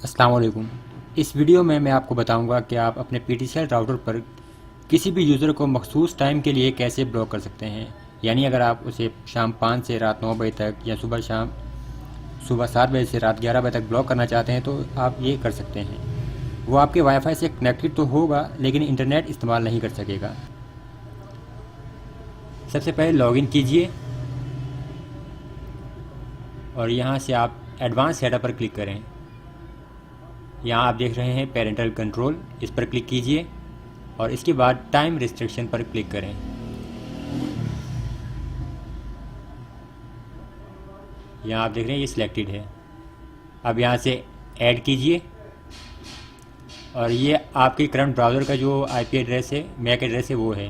अस्सलाम वालेकुम। इस वीडियो में मैं आपको बताऊंगा कि आप अपने पीटीसीएल राउटर पर किसी भी यूज़र को मखसूस टाइम के लिए कैसे ब्लॉक कर सकते हैं। यानी अगर आप उसे शाम 5 से रात 9 बजे तक या सुबह 7 बजे से रात 11 बजे तक ब्लॉक करना चाहते हैं तो आप ये कर सकते हैं। वो आपके वाईफाई से कनेक्टेड तो होगा लेकिन इंटरनेट इस्तेमाल नहीं कर सकेगा। सबसे पहले लॉगिन कीजिए और यहाँ से आप एडवांस सेटअप पर क्लिक करें। यहाँ आप देख रहे हैं पेरेंटल कंट्रोल, इस पर क्लिक कीजिए और इसके बाद टाइम रिस्ट्रिक्शन पर क्लिक करें। यहाँ आप देख रहे हैं ये सिलेक्टेड है। अब यहाँ से ऐड कीजिए और ये आपके करंट ब्राउज़र का जो आईपी एड्रेस है, मैक एड्रेस है वो है।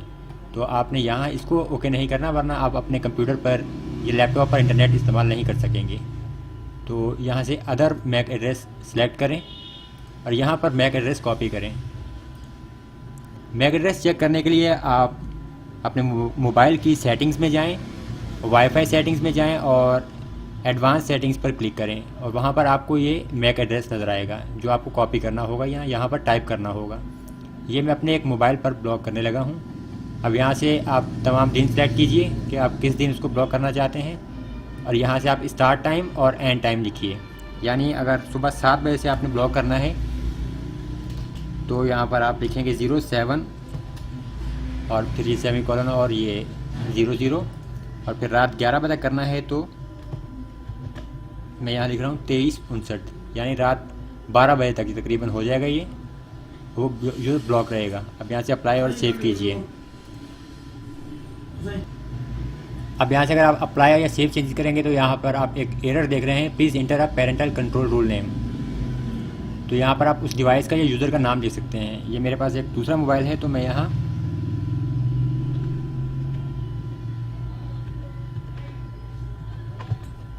तो आपने यहाँ इसको ओके नहीं करना, वरना आप अपने कंप्यूटर पर या लैपटॉप पर इंटरनेट इस्तेमाल नहीं कर सकेंगे। तो यहाँ से अदर मैक एड्रेस सेलेक्ट करें और यहाँ पर मैक एड्रेस कॉपी करें। मैक एड्रेस चेक करने के लिए आप अपने मोबाइल की सेटिंग्स में जाएं, वाईफाई सेटिंग्स में जाएं और एडवांस सेटिंग्स पर क्लिक करें और वहाँ पर आपको ये मैक एड्रेस नज़र आएगा जो आपको कॉपी करना होगा या यहाँ पर टाइप करना होगा। ये मैं अपने एक मोबाइल पर ब्लॉक करने लगा हूँ। अब यहाँ से आप तमाम दिन सेलेक्ट कीजिए कि आप किस दिन उसको ब्लॉक करना चाहते हैं और यहाँ से आप स्टार्ट टाइम और एंड टाइम लिखिए। यानी अगर सुबह 7 बजे से आपने ब्लॉक करना है तो यहाँ पर आप लिखेंगे 07 और फिर ये सेमीकोलन और ये 00 और फिर रात 11 बजे तक करना है तो मैं यहाँ लिख रहा हूँ 23:59, यानी रात 12 बजे तक तकरीबन हो जाएगा ये, वो जो ब्लॉक रहेगा। अब यहाँ से अप्लाई और सेव कीजिए। अब यहाँ से अगर आप अप्लाई या सेव चेंज करेंगे तो यहाँ पर आप एक एरर देख रहे हैं, please inter a parental control rule name. तो यहाँ पर आप उस डिवाइस का या यूज़र का नाम लिख सकते हैं। ये मेरे पास एक दूसरा मोबाइल है तो मैं यहाँ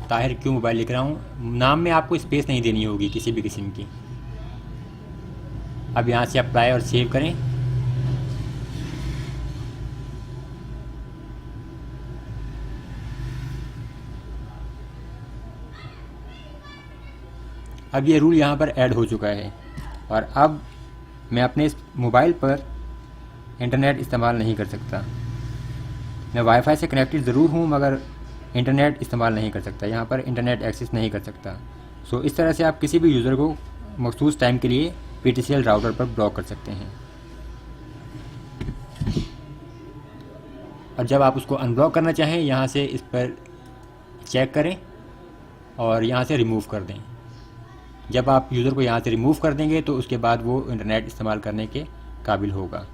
ताहिर क्यों मोबाइल लिख रहा हूँ। नाम में आपको स्पेस नहीं देनी होगी किसी भी किस्म की। अब यहाँ से अप्लाई और सेव करें। अब ये रूल यहाँ पर ऐड हो चुका है और अब मैं अपने इस मोबाइल पर इंटरनेट इस्तेमाल नहीं कर सकता। मैं वाईफाई से कनेक्टेड ज़रूर हूँ मगर इंटरनेट इस्तेमाल नहीं कर सकता, यहाँ पर इंटरनेट एक्सेस नहीं कर सकता। सो इस तरह से आप किसी भी यूज़र को मखसूस टाइम के लिए पीटीसीएल राउटर पर ब्लॉक कर सकते हैं। और जब आप उसको अनब्लॉक करना चाहें यहाँ से इस पर चेक करें और यहाँ से रिमूव कर दें। जब आप यूज़र को यहाँ से रिमूव कर देंगे तो उसके बाद वो इंटरनेट इस्तेमाल करने के काबिल होगा।